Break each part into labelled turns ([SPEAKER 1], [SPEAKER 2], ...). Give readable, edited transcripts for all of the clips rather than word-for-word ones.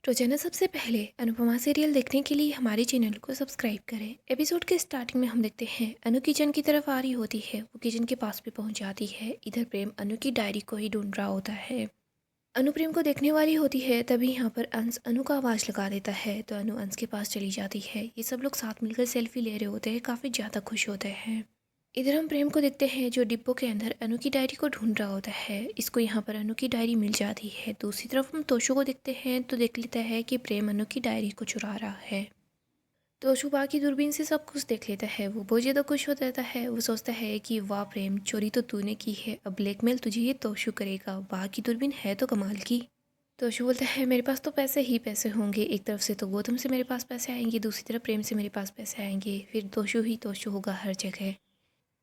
[SPEAKER 1] रोजाना सबसे पहले अनुपमा सीरियल देखने के लिए हमारे चैनल को सब्सक्राइब करें। एपिसोड के स्टार्टिंग में हम देखते हैं अनु किचन की तरफ आ रही होती है। वो किचन के पास भी पहुंच जाती है। इधर प्रेम अनु की डायरी को ही ढूंढ रहा होता है। अनु प्रेम को देखने वाली होती है, तभी यहाँ पर अंश अनु का आवाज़ लगा देता है तो अनु अंश के पास चली जाती है। ये सब लोग साथ मिलकर सेल्फी ले रहे होते हैं, काफ़ी ज़्यादा खुश होते हैं। इधर हम प्रेम को देखते हैं जो डिब्बों के अंदर अनु की डायरी को ढूंढ रहा होता है। इसको यहाँ पर अनु की डायरी मिल जाती है। दूसरी तरफ हम तोशु को देखते हैं तो देख लेता है कि प्रेम अनु की डायरी को चुरा रहा है। तोशु बाकी दूरबीन से सब कुछ देख लेता है। वो बहुत ज़्यादा खुश हो जाता है। वो सोचता है कि वाह प्रेम, चोरी तो तूने की है, अब ब्लैकमेल तुझे ये तोशु करेगा। बाकी दूरबीन है तो कमाल की। तोशु बोलता है मेरे पास तो पैसे ही पैसे होंगे। एक तरफ से तो गौतम से मेरे पास पैसे आएंगे, दूसरी तरफ प्रेम से मेरे पास पैसे आएंगे, फिर तोशु ही तोशु होगा हर जगह।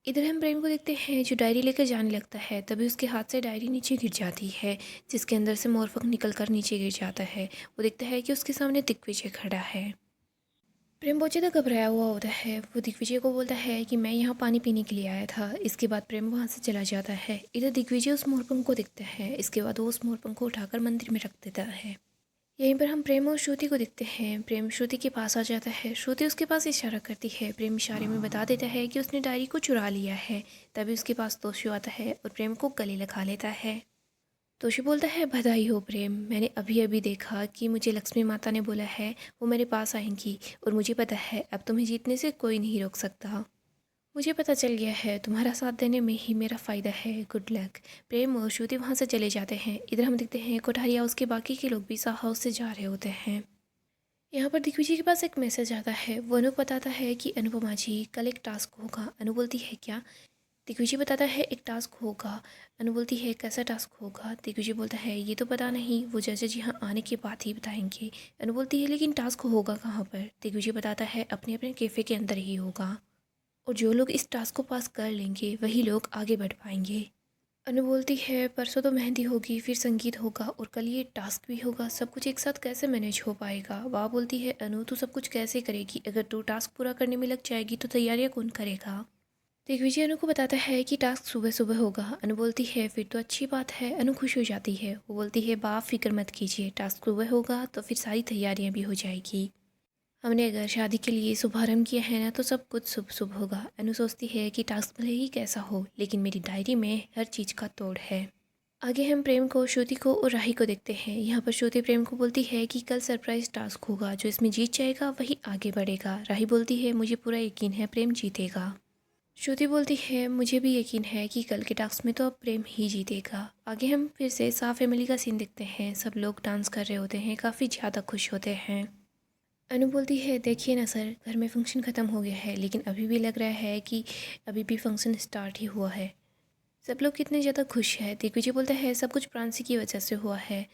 [SPEAKER 1] इधर हम प्रेम को देखते हैं जो डायरी लेकर जाने लगता है, तभी उसके हाथ से डायरी नीचे गिर जाती है, जिसके अंदर से मोरपंख निकलकर नीचे गिर जाता है। वो देखता है कि उसके सामने दिग्विजय खड़ा है। प्रेम बहुत ज़्यादा घबराया हुआ होता है। वो दिग्विजय को बोलता है कि मैं यहाँ पानी पीने के लिए आया था। इसके बाद प्रेम वहाँ से चला जाता है। इधर दिग्विजय उस मोरपंख को देखता है। इसके बाद वो उस मोरपंख को उठाकर मंदिर में रख देता है। यहीं पर हम प्रेम और श्रुति को देखते हैं। प्रेम श्रुति के पास आ जाता है। श्रुति उसके पास इशारा करती है। प्रेम इशारे में बता देता है कि उसने डायरी को चुरा लिया है। तभी उसके पास तोशु आता है और प्रेम को गले लगा लेता है। तोशु बोलता है बधाई हो प्रेम, मैंने अभी अभी देखा कि मुझे लक्ष्मी माता ने बोला है वो मेरे पास आएंगी, और मुझे पता है अब तुम्हें जीतने से कोई नहीं रोक सकता। मुझे पता चल गया है तुम्हारा साथ देने में ही मेरा फ़ायदा है, गुड लक। प्रेम और श्रुति वहाँ से चले जाते हैं। इधर हम देखते हैं कोठारी हाउस के बाकी के लोग भी सा हाउस से जा रहे होते हैं। यहाँ पर दिग्विजय के पास एक मैसेज आता है। वो अनु बताता है कि अनुपमा जी कल एक टास्क होगा। अनु बोलती है क्या? दिग्विजय बताता है एक टास्क होगा। अनु बोलती है कैसा टास्क होगा? दिग्विजय बोलता है ये तो पता नहीं, वो जज जी यहाँ आने के बाद ही बताएंगे। अनु बोलती है लेकिन टास्क होगा कहाँ पर? दिग्विजय बताता है अपने अपने कैफ़े के अंदर ही होगा, और जो लोग इस टास्क को पास कर लेंगे वही लोग आगे बढ़ पाएंगे। अनु बोलती है परसों तो मेहंदी होगी, फिर संगीत होगा और कल ये टास्क भी होगा, सब कुछ एक साथ कैसे मैनेज हो पाएगा? वाह बोलती है अनु तू सब कुछ कैसे करेगी? अगर तू टास्क पूरा करने में लग जाएगी तो तैयारियां कौन करेगा? दिग्विजय अनु को बताता है कि टास्क सुबह सुबह होगा। अनु बोलती है फिर तो अच्छी बात है। अनु खुश हो जाती है। वो बोलती है बाप फिक्र मत कीजिए, टास्क सुबह होगा तो फिर सारी तैयारियां भी हो जाएगी। हमने अगर शादी के लिए शुभारंभ किया है ना तो सब कुछ शुभ शुभ होगा। अनु सोचती है कि टास्क भले ही कैसा हो, लेकिन मेरी डायरी में हर चीज़ का तोड़ है। आगे हम प्रेम को, श्रुति को और राही को देखते हैं। यहाँ पर श्रुति प्रेम को बोलती है कि कल सरप्राइज टास्क होगा, जो इसमें जीत जाएगा वही आगे बढ़ेगा। राही बोलती है मुझे पूरा यकीन है प्रेम जीतेगा। श्रुति बोलती है मुझे भी यकीन है कि कल के टास्क में तो अब प्रेम ही जीतेगा। आगे हम फिर से सा फैमिली का सीन देखते हैं। सब लोग डांस कर रहे होते हैं, काफ़ी ज़्यादा खुश होते हैं। अनु बोलती है देखिए ना सर, घर में फंक्शन ख़त्म हो गया है, लेकिन अभी भी लग रहा है कि अभी भी फंक्शन स्टार्ट ही हुआ है। सब लोग कितने ज़्यादा खुश हैं। दिग्विजय बोलता है सब कुछ प्रांसी की वजह से हुआ है।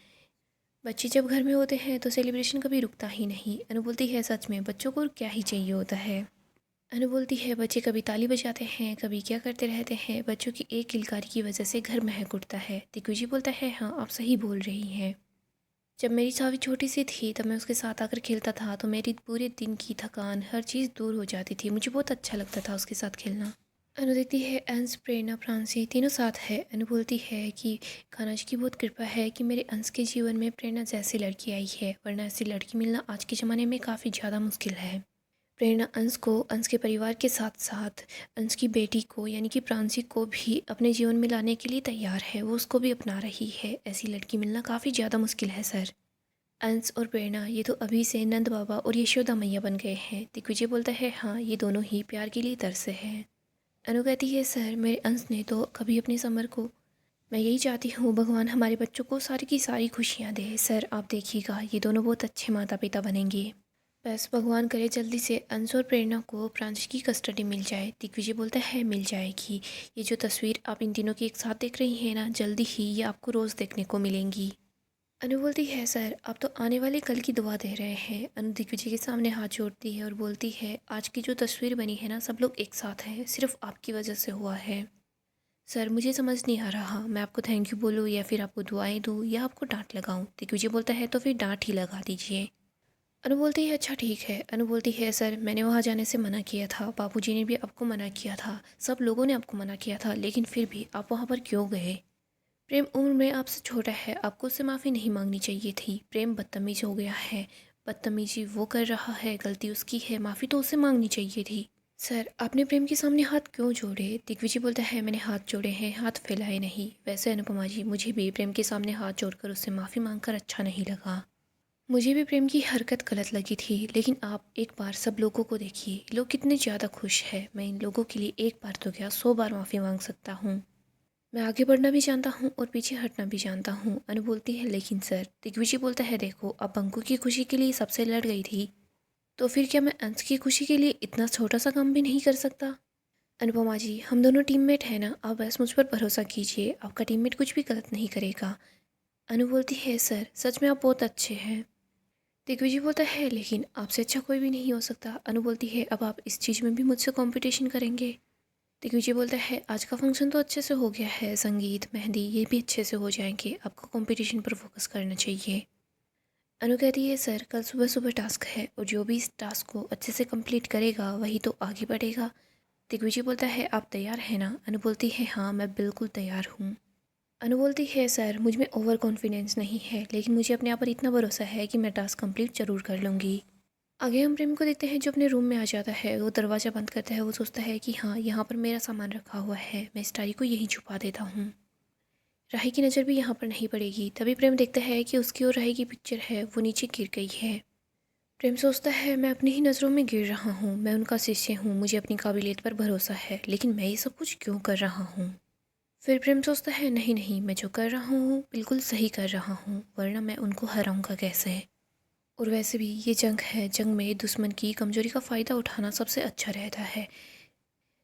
[SPEAKER 1] बच्चे जब घर में होते हैं तो सेलिब्रेशन कभी रुकता ही नहीं। अनु बोलती है सच में बच्चों को क्या ही चाहिए होता है। अनु बोलती है बच्चे कभी ताली बजाते हैं, कभी क्या करते रहते हैं, बच्चों की एक किलकारी की वजह से घर महक उठता है। दिग्विजय बोलता है हाँ आप सही बोल रही हैं। जब मेरी चावी छोटी सी थी तब मैं उसके साथ आकर खेलता था तो मेरी पूरे दिन की थकान हर चीज़ दूर हो जाती थी। मुझे बहुत अच्छा लगता था उसके साथ खेलना। अनु देखती है अंश, प्रेरणा, प्रांसी तीनों साथ है। अनु बोलती है कि खाना जी की बहुत कृपा है कि मेरे अंश के जीवन में प्रेरणा जैसी लड़की आई है, वरना ऐसी लड़की मिलना आज के ज़माने में काफ़ी ज़्यादा मुश्किल है। प्रेरणा अंश को, अंश के परिवार के साथ साथ अंश की बेटी को यानी कि प्रांसी को भी अपने जीवन में लाने के लिए तैयार है। वो उसको भी अपना रही है। ऐसी लड़की मिलना काफ़ी ज़्यादा मुश्किल है सर। अंश और प्रेरणा ये तो अभी से नंद बाबा और यशोदा मैया बन गए हैं। दिग्विजय बोलता है हाँ ये दोनों ही प्यार के लिए तरसे हैं। अनु कहती है सर मेरे अंश ने तो कभी अपने समर को, मैं यही चाहती हूँ भगवान हमारे बच्चों को सारी की सारी खुशियाँ दे। सर आप देखिएगा ये दोनों बहुत अच्छे माता पिता बनेंगे। बस भगवान करे जल्दी से अंश और प्रेरणा को प्रांश की कस्टडी मिल जाए। दिग्विजय बोलता है मिल जाएगी। ये जो तस्वीर आप इन तीनों की एक साथ देख रही हैं ना, जल्दी ही ये आपको रोज़ देखने को मिलेंगी। अनु बोलती है सर आप तो आने वाले कल की दुआ दे रहे हैं। अनु दिग्विजय के सामने हाथ जोड़ती है और बोलती है आज की जो तस्वीर बनी है ना, सब लोग एक साथ हैं, सिर्फ आपकी वजह से हुआ है। सर मुझे समझ नहीं आ रहा मैं आपको थैंक यू बोलूँ या फिर आपको दुआएं दूँ या आपको डांट लगाऊँ। दिग्विजय बोलता है तो फिर डांट ही लगा दीजिए। अनु बोलती है अच्छा ठीक है। अनु बोलती है सर मैंने वहाँ जाने से मना किया था, बापूजी ने भी आपको मना किया था, सब लोगों ने आपको मना किया था, लेकिन फिर भी आप वहाँ पर क्यों गए? प्रेम उम्र में आपसे छोटा है, आपको उससे माफ़ी नहीं मांगनी चाहिए थी। प्रेम बदतमीज़ हो गया है, बदतमीज़ी वो कर रहा है, गलती उसकी है, माफ़ी तो उसे मांगनी चाहिए थी। सर, आपने प्रेम के सामने हाथ क्यों जोड़े? दिग्विजय बोलता है, मैंने हाथ जोड़े हैं, हाथ फैलाए नहीं। वैसे अनुपमा जी, मुझे भी प्रेम के सामने हाथ जोड़कर उससे माफ़ी मांगकर अच्छा नहीं लगा। मुझे भी प्रेम की हरकत गलत लगी थी, लेकिन आप एक बार सब लोगों को देखिए, लोग कितने ज़्यादा खुश हैं। मैं इन लोगों के लिए एक बार तो क्या 100 बार माफ़ी मांग सकता हूँ। मैं आगे बढ़ना भी जानता हूँ और पीछे हटना भी जानता हूँ। अनु बोलती है, लेकिन सर। दिग्विजय बोलता है, देखो, अब अंकु की खुशी के लिए सबसे लड़ गई थी, तो फिर क्या मैं अंश की खुशी के लिए इतना छोटा सा काम भी नहीं कर सकता? अनुपमा जी, हम दोनों टीममेट हैं ना, आप बस मुझ पर भरोसा कीजिए, आपका टीममेट कुछ भी गलत नहीं करेगा। अनु बोलती है, सर सच में आप बहुत अच्छे हैं। दिग्विजय बोलता है, लेकिन आपसे अच्छा कोई भी नहीं हो सकता। अनु बोलती है, अब आप इस चीज़ में भी मुझसे कंपटीशन करेंगे? दिग्विजय बोलता है, आज का फंक्शन तो अच्छे से हो गया है, संगीत मेहंदी ये भी अच्छे से हो जाएंगे, आपको कंपटीशन पर फोकस करना चाहिए। अनु कहती है, सर कल सुबह सुबह टास्क है और जो भी इस टास्क को अच्छे से कंप्लीट करेगा वही तो आगे बढ़ेगा। दिग्विजय बोलता है, आप तैयार हैं ना? अनु बोलती है, हाँ मैं बिल्कुल तैयार हूँ। अनु बोलती है, सर मुझ में ओवर कॉन्फिडेंस नहीं है, लेकिन मुझे अपने आप पर इतना भरोसा है कि मैं टास्क कंप्लीट ज़रूर कर लूँगी। आगे हम प्रेम को देखते हैं, जो अपने रूम में आ जाता है। वो दरवाज़ा बंद करता है, वो सोचता है कि हाँ, यहाँ पर मेरा सामान रखा हुआ है, मैं इस डायरी को यहीं छुपा देता हूँ, राही की नज़र भी यहाँ पर नहीं पड़ेगी। तभी प्रेम देखता है कि उसकी और राही की पिक्चर है वो नीचे गिर गई है। प्रेम सोचता है, मैं अपनी ही नज़रों में गिर रहा हूँ, मैं उनका शिष्य हूँ, मुझे अपनी काबिलियत पर भरोसा है, लेकिन मैं ये सब कुछ क्यों कर रहा हूँ? फिर प्रेम सोचता है, नहीं नहीं, मैं जो कर रहा हूँ बिल्कुल सही कर रहा हूँ, वरना मैं उनको हराऊँगा कैसे? और वैसे भी ये जंग है, जंग में दुश्मन की कमज़ोरी का फ़ायदा उठाना सबसे अच्छा रहता है।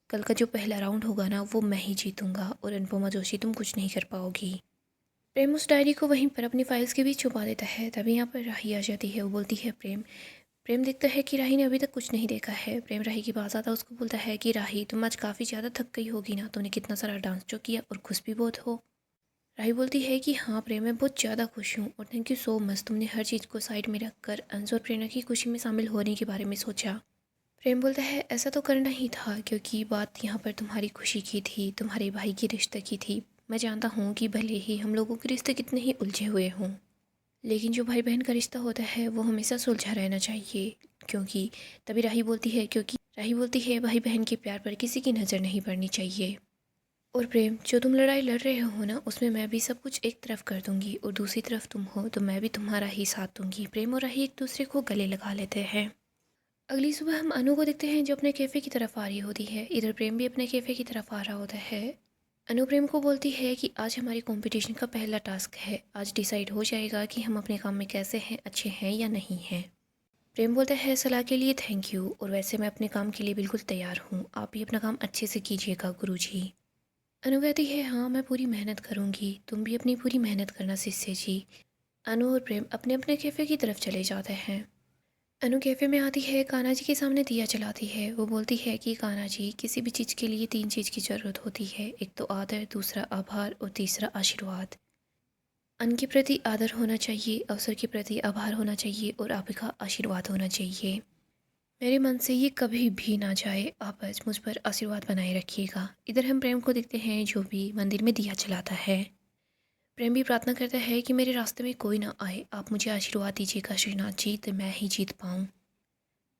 [SPEAKER 1] कल का जो पहला राउंड होगा ना, वो मैं ही जीतूँगा और अनुपमा जोशी तुम कुछ नहीं कर पाओगी। प्रेम उस डायरी को वहीं पर अपनी फाइल्स के बीच छुपा देता है। तभी यहाँ पर राही आ जाती है। वो बोलती है, प्रेम। प्रेम देखता है कि राही ने अभी तक कुछ नहीं देखा है। प्रेम राही के पास आता है, उसको बोलता है कि राही, तुम आज काफ़ी ज़्यादा थक गई होगी ना, तुमने कितना सारा डांस जो किया और खुश भी बहुत हो। राही बोलती है कि हाँ प्रेम, मैं बहुत ज़्यादा खुश हूँ और थैंक यू सो मच, तुमने हर चीज़ को साइड में रखकर अंश और प्रेरणा की खुशी में शामिल होने के बारे में सोचा। प्रेम बोलता है, ऐसा तो करना ही था, क्योंकि बात यहाँ पर तुम्हारी खुशी की थी, तुम्हारे भाई के रिश्ते की थी। मैं जानता हूँ कि भले ही हम लोगों के रिश्ते कितने ही उलझे हुए हों, लेकिन जो भाई बहन का रिश्ता होता है वो हमेशा सुलझा रहना चाहिए। क्योंकि तभी राही बोलती है, भाई बहन के प्यार पर किसी की नज़र नहीं पड़नी चाहिए। और प्रेम, जो तुम लड़ाई लड़ रहे हो ना, उसमें मैं भी सब कुछ एक तरफ कर दूंगी और दूसरी तरफ तुम हो तो मैं भी तुम्हारा ही साथ दूंगी। प्रेम और राही एक दूसरे को गले लगा लेते हैं। अगली सुबह हम अनु को देखते हैं, जो अपने कैफ़े की तरफ आ रही होती है। इधर प्रेम भी अपने कैफ़े की तरफ आ रहा होता है। अनु प्रेम को बोलती है कि आज हमारे कंपटीशन का पहला टास्क है, आज डिसाइड हो जाएगा कि हम अपने काम में कैसे हैं, अच्छे हैं या नहीं हैं। प्रेम बोलता है, सलाह के लिए थैंक यू, और वैसे मैं अपने काम के लिए बिल्कुल तैयार हूँ, आप भी अपना काम अच्छे से कीजिएगा गुरुजी। अनु कहती है, हाँ मैं पूरी मेहनत करूँगी, तुम भी अपनी पूरी मेहनत करना शिष्य जी। अनु और प्रेम अपने अपने कैफ़े की तरफ चले जाते हैं। अनु कैफ़े में आती है, कान्हा जी के सामने दिया जलाती है। वो बोलती है कि कान्हा जी, किसी भी चीज़ के लिए 3 चीज़ की ज़रूरत होती है, एक तो आदर, दूसरा आभार और तीसरा आशीर्वाद। अन्न के प्रति आदर होना चाहिए, अवसर के प्रति आभार होना चाहिए और आपका आशीर्वाद होना चाहिए। मेरे मन से ये कभी भी ना जाए, आप बस मुझ पर आशीर्वाद बनाए रखिएगा। इधर हम प्रेम को देखते हैं, जो भी मंदिर में दिया जलाता है। प्रेम भी प्रार्थना करता है कि मेरे रास्ते में कोई ना आए, आप मुझे आशीर्वाद दीजिएगा श्रीनाथ जी, तो मैं ही जीत पाऊँ।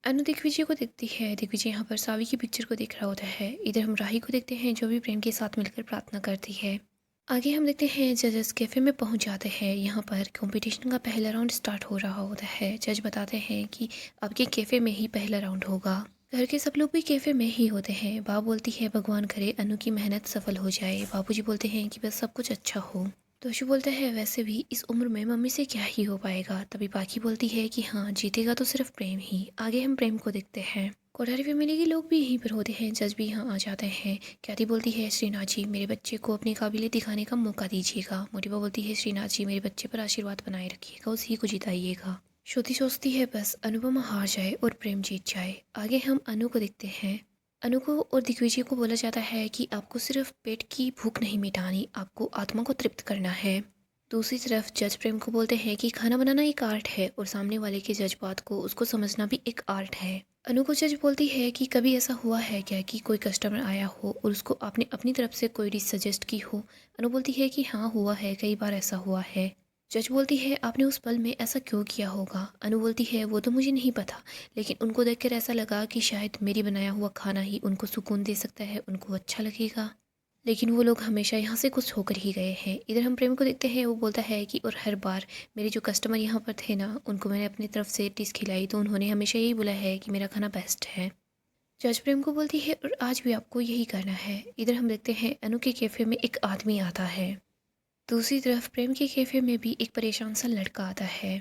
[SPEAKER 1] अनु दिग्विजय को देखती है। दिग्विजय यहाँ पर सावी की पिक्चर को देख रहा होता है। इधर हम राही को देखते हैं, जो भी प्रेम के साथ मिलकर प्रार्थना करती है। आगे हम देखते हैं, जजेस कैफ़े में पहुँच जाते हैं। यहाँ पर कंपटीशन का पहला राउंड स्टार्ट हो रहा होता है। जज बताते हैं कि आपके कैफ़े में ही पहला राउंड होगा। घर के सब लोग भी कैफ़े में ही होते हैं। बाप बोलती है, भगवान करे अनु की मेहनत सफल हो जाए। बापूजी बोलते हैं कि बस सब कुछ अच्छा हो। तोशु बोलता है, वैसे भी इस उम्र में मम्मी से क्या ही हो पाएगा। तभी पाखी बोलती है कि हाँ, जीतेगा तो सिर्फ प्रेम ही। आगे हम प्रेम को देखते हैं। कोठारी फैमिली के लोग भी यहीं पर होते हैं। जज भी यहाँ आ जाते हैं। ख्याति बोलती है, श्रीनाथ जी, मेरे बच्चे को अपनी काबिलियत दिखाने का मौका दीजिएगा। मोटिवा बोलती है, श्रीनाथ जी, मेरे बच्चे पर आशीर्वाद बनाए रखिएगा, उसी को जिताइएगा। श्रुति सोचती है बस अनुपमा हार जाए और प्रेम जीत जाए। आगे हम अनु को देखते हैं। अनु को और दिग्विजय को बोला जाता है कि आपको सिर्फ पेट की भूख नहीं मिटानी, आपको आत्मा को तृप्त करना है। दूसरी तरफ जज प्रेम को बोलते हैं कि खाना बनाना एक आर्ट है और सामने वाले के जज्बात को उसको समझना भी एक आर्ट है। अनु को जज बोलती है कि कभी ऐसा हुआ है क्या कि कोई कस्टमर आया हो और उसको आपने अपनी तरफ से कोई डिश सजेस्ट की हो। अनु बोलती है कि हाँ हुआ है, कई बार ऐसा हुआ है। जज बोलती है आपने उस पल में ऐसा क्यों किया होगा। अनु बोलती है वो तो मुझे नहीं पता, लेकिन उनको देखकर ऐसा लगा कि शायद मेरी बनाया हुआ खाना ही उनको सुकून दे सकता है, उनको अच्छा लगेगा। लेकिन वो लोग हमेशा यहाँ से खुश होकर ही गए हैं। इधर हम प्रेम को देखते हैं, वो बोलता है कि और हर बार मेरे जो कस्टमर यहाँ पर थे ना, उनको मैंने अपनी तरफ से डिश खिलाई तो उन्होंने हमेशा यही बोला है कि मेरा खाना बेस्ट है। जज प्रेम को बोलती है और आज भी आपको यही करना है। इधर हम देखते हैं अनु के कैफ़े में एक आदमी आता है। दूसरी तरफ प्रेम के कैफ़े में भी एक परेशान सा लड़का आता है।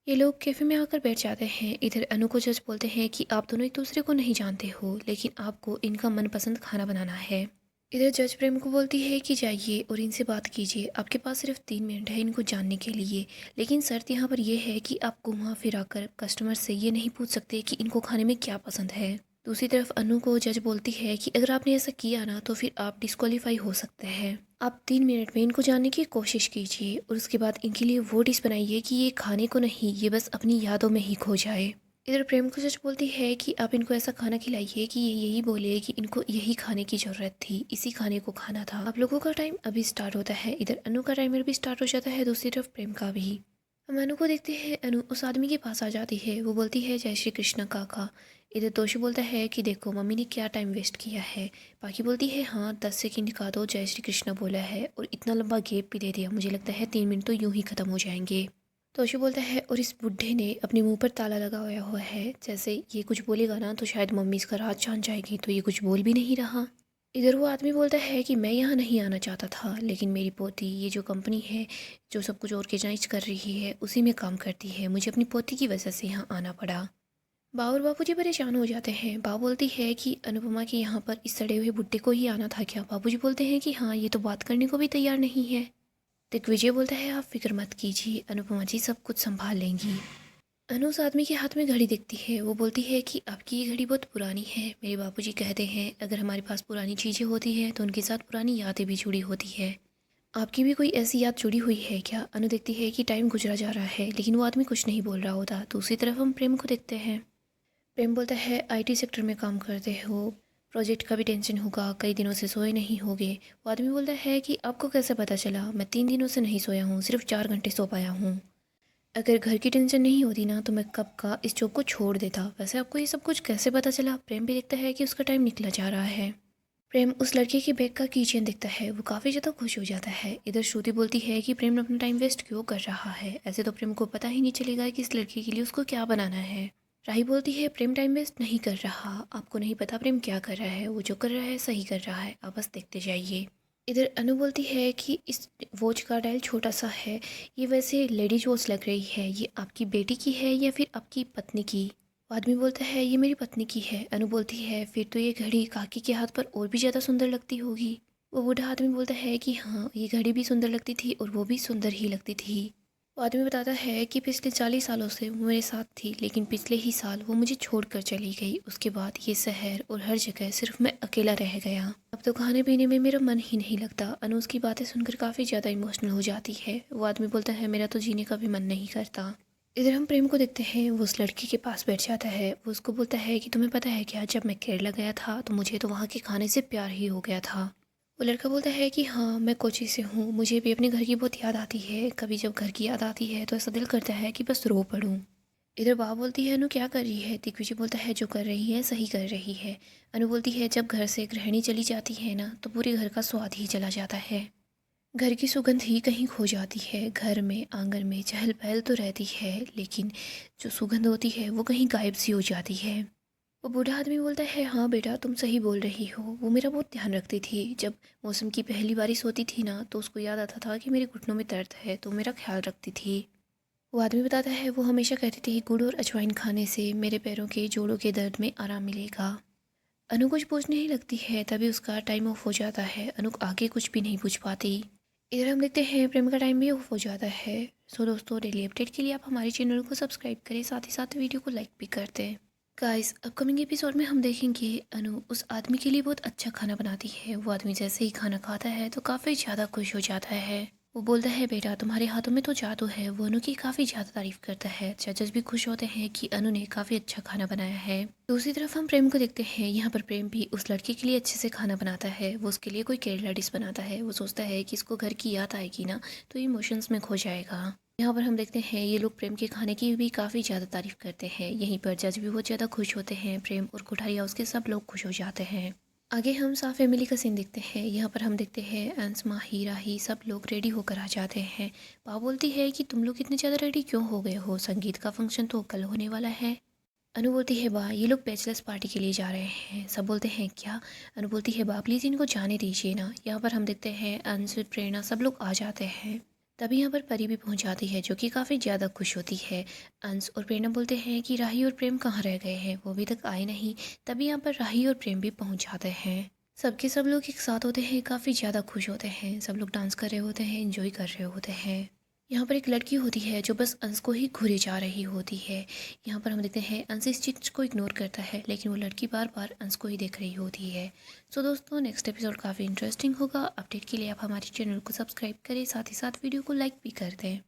[SPEAKER 1] ये लोग कैफ़े में आकर बैठ जाते हैं। इधर अनु को जज बोलते हैं कि आप दोनों एक दूसरे को नहीं जानते हो, लेकिन आपको इनका मनपसंद खाना बनाना है। इधर जज प्रेम को बोलती है कि जाइए और इनसे बात कीजिए, आपके पास सिर्फ 3 मिनट है इनको जानने के लिए। लेकिन शर्त यहाँ पर यह है कि आप घुमा फिरा कर कस्टमर से ये नहीं पूछ सकते कि इनको खाने में क्या पसंद है। दूसरी तरफ अनु को जज बोलती है कि अगर आपने ऐसा किया ना तो फिर आप डिस्क्वालीफाई हो सकते हैं। आप 3 मिनट में इनको जानने की कोशिश कीजिए और उसके बाद इनके लिए वो डिश बनाइए कि ये खाने को नहीं, ये बस अपनी यादों में ही खो जाए। इधर प्रेम को जज बोलती है कि आप इनको ऐसा खाना खिलाइए कि ये यही बोले कि इनको यही खाने की ज़रूरत थी, इसी खाने को खाना था। आप लोगों का टाइम अभी स्टार्ट होता है। इधर अनु का टाइमर भी स्टार्ट हो जाता है, दूसरी तरफ प्रेम का भी। हम अनु को देखते हैं, अनु उस आदमी के पास आ जाती है। वो बोलती है जय श्री कृष्ण काका। इधर तोशु बोलता है कि देखो मम्मी ने क्या टाइम वेस्ट किया है। बाकी बोलती है हाँ 10 सेकंड का दो, जय श्री कृष्ण बोला है और इतना लंबा गैप भी दे दिया, मुझे लगता है 3 मिनट तो यूं ही ख़त्म हो जाएंगे। तोशु बोलता है और इस बुढ़े ने अपने मुंह पर ताला लगाया हुआ है, जैसे ये कुछ बोलेगा ना तो शायद मम्मी इसका राज जान जाएगी, तो ये कुछ बोल भी नहीं रहा। इधर वो आदमी बोलता है कि मैं यहाँ नहीं आना चाहता था, लेकिन मेरी पोती ये जो कंपनी है जो सब कुछ ऑर्गेनाइज कर रही है उसी में काम करती है, मुझे अपनी पोती की वजह से यहाँ आना पड़ा। बा और बापूजी परेशान हो जाते हैं। बा बोलती है कि अनुपमा के यहाँ पर इस सड़े हुए बुड्ढे को ही आना था क्या। बापूजी बोलते हैं कि हाँ ये तो बात करने को भी तैयार नहीं है। दिग्विजय बोलता है आप फिक्र मत कीजिए, अनुपमा जी सब कुछ संभाल लेंगी। अनु उस आदमी के हाथ में घड़ी दिखती है। वो बोलती है कि आपकी ये घड़ी बहुत पुरानी है। मेरे बापूजी कहते हैं अगर हमारे पास पुरानी चीज़ें होती हैं तो उनके साथ पुरानी यादें भी जुड़ी होती है। आपकी भी कोई ऐसी याद जुड़ी हुई है क्या। अनु देखती है कि टाइम गुजरा जा रहा है, लेकिन वो आदमी कुछ नहीं बोल रहा होता। दूसरी तरफ हम प्रेम को देखते हैं। प्रेम बोलता है आईटी सेक्टर में काम करते हो, प्रोजेक्ट का भी टेंशन होगा, कई दिनों से सोए नहीं होगे। वो आदमी बोलता है कि आपको कैसे पता चला, मैं 3 दिनों से नहीं सोया हूँ, सिर्फ 4 घंटे सो पाया हूँ। अगर घर की टेंशन नहीं होती ना तो मैं कब का इस जॉब को छोड़ देता। वैसे आपको ये सब कुछ कैसे पता चला। प्रेम भी देखता है कि उसका टाइम निकला जा रहा है। प्रेम उस लड़के के बैग का कीचेन देखता है, वो काफ़ी ज़्यादा खुश हो जाता है। इधर श्रुति बोलती है कि प्रेम अपना टाइम वेस्ट क्यों कर रहा है, ऐसे तो प्रेम को पता ही नहीं चलेगा कि इस लड़की के लिए उसको क्या बनाना है। राही बोलती है प्रेम टाइम वेस्ट नहीं कर रहा, आपको नहीं पता प्रेम क्या कर रहा है, वो जो कर रहा है सही कर रहा है, आप बस देखते जाइए। इधर अनु बोलती है कि इस वॉच का डायल छोटा सा है, ये वैसे लेडीज वॉच लग रही है, ये आपकी बेटी की है या फिर आपकी पत्नी की। वो आदमी बोलता है ये मेरी पत्नी की है। अनु बोलती है फिर तो ये घड़ी काकी के हाथ पर और भी ज़्यादा सुंदर लगती होगी। वो बूढ़ा आदमी बोलता है कि हाँ ये घड़ी भी सुंदर लगती थी और वो भी सुंदर ही लगती थी। वो आदमी बताता है कि पिछले 40 सालों से वो मेरे साथ थी, लेकिन पिछले ही साल वो मुझे छोड़कर चली गई। उसके बाद ये शहर और हर जगह सिर्फ मैं अकेला रह गया। अब तो खाने पीने में मेरा मन ही नहीं लगता। अनु उसकी बातें सुनकर काफ़ी ज़्यादा इमोशनल हो जाती है। वो आदमी बोलता है मेरा तो जीने का भी मन नहीं करता। इधर हम प्रेम को देखते हैं, वो उस लड़की के पास बैठ जाता है। वो उसको बोलता है कि तुम्हें पता है क्या, जब मैं केरला गया था तो मुझे तो वहाँ के खाने से प्यार ही हो गया था। वो लड़का बोलता है कि हाँ मैं कोची से हूँ, मुझे भी अपने घर की बहुत याद आती है। कभी जब घर की याद आती है तो ऐसा दिल करता है कि बस रो पड़ूँ। इधर बा बोलती है अनु क्या कर रही है। दिग्विजय बोलता है जो कर रही है सही कर रही है। अनु बोलती है जब घर से गृहिणी चली जाती है ना तो पूरे घर का स्वाद ही चला जाता है। घर की सुगंध ही कहीं खो जाती है। घर में आंगन में चहल पहल तो रहती है, लेकिन जो सुगंध होती है वो कहीं गायब सी हो जाती है। वो बूढ़ा आदमी बोलता है हाँ बेटा तुम सही बोल रही हो, वो मेरा बहुत ध्यान रखती थी। जब मौसम की पहली बारिश होती थी ना तो उसको याद आता था कि मेरे घुटनों में दर्द है, तो मेरा ख्याल रखती थी। वो आदमी बताता है वो हमेशा कहती थी गुड़ और अजवाइन खाने से मेरे पैरों के जोड़ों के दर्द में आराम मिलेगा। अनु कुछ पूछने ही लगती है, तभी उसका टाइम ऑफ हो जाता है। अनु आगे कुछ भी नहीं पूछ पाती। इधर हम देखते हैं प्रेम का टाइम भी ऑफ हो जाता है। सो दोस्तों डेली अपडेट के लिए आप हमारे चैनल को सब्सक्राइब करें, साथ ही साथ वीडियो को लाइक भी कर दें। गाइस अपकमिंग एपिसोड में हम देखेंगे अनु उस आदमी के लिए बहुत अच्छा खाना बनाती है। वो आदमी जैसे ही खाना खाता है तो काफ़ी ज़्यादा खुश हो जाता है। वो बोलता है बेटा तुम्हारे हाथों में तो जादू है। वो अनु की काफ़ी ज़्यादा तारीफ करता है। जजेस भी खुश होते हैं कि अनु ने काफ़ी अच्छा खाना बनाया है। दूसरी तरफ हम प्रेम को देखते हैं। यहाँ पर प्रेम भी उस लड़के के लिए अच्छे से खाना बनाता है। वो उसके लिए कोई केरला डिश बनाता है। वो सोचता है कि इसको घर की याद आएगी ना तो इमोशंस में खो जाएगा। यहाँ पर हम देखते हैं ये लोग प्रेम के खाने की भी काफ़ी ज़्यादा तारीफ करते हैं। यहीं पर जज भी बहुत ज़्यादा खुश होते हैं। प्रेम और कोठारी हाउस के सब लोग खुश हो जाते हैं। आगे हम सा फैमिली का सीन देखते हैं। यहाँ पर हम देखते हैं अंश, माही, राही सब लोग रेडी होकर आ जाते हैं। पा बोलती है कि तुम लोग इतने ज़्यादा रेडी क्यों हो गए हो, संगीत का फंक्शन तो कल होने वाला है। अनु बोलती है बा ये लोग बैचलर्स पार्टी के लिए जा रहे हैं। सब बोलते हैं क्या। अनु बोलती है बा प्लीज़ इनको जाने दीजिए ना। यहाँ पर हम देखते हैं अंश, प्रेरणा सब लोग आ जाते हैं। तभी यहाँ पर परी भी पहुँच जाती है जो कि काफ़ी ज़्यादा खुश होती है। अंश और प्रेरणा बोलते हैं कि राही और प्रेम कहाँ रह गए हैं, वो अभी तक आए नहीं। तभी यहाँ पर राही और प्रेम भी पहुँच जाते हैं। सबके सब लोग एक साथ होते हैं, काफ़ी ज़्यादा खुश होते हैं। सब लोग डांस कर रहे होते हैं, एंजॉय कर रहे होते हैं। यहाँ पर एक लड़की होती है जो बस अंश को ही घूरे जा रही होती है। यहाँ पर हम देखते हैं अंश इस चीज़ को इग्नोर करता है लेकिन वो लड़की बार बार अंश को ही देख रही होती है। सो दोस्तों नेक्स्ट एपिसोड काफ़ी इंटरेस्टिंग होगा। अपडेट के लिए आप हमारे चैनल को सब्सक्राइब करें, साथ ही साथ वीडियो को लाइक भी कर दें।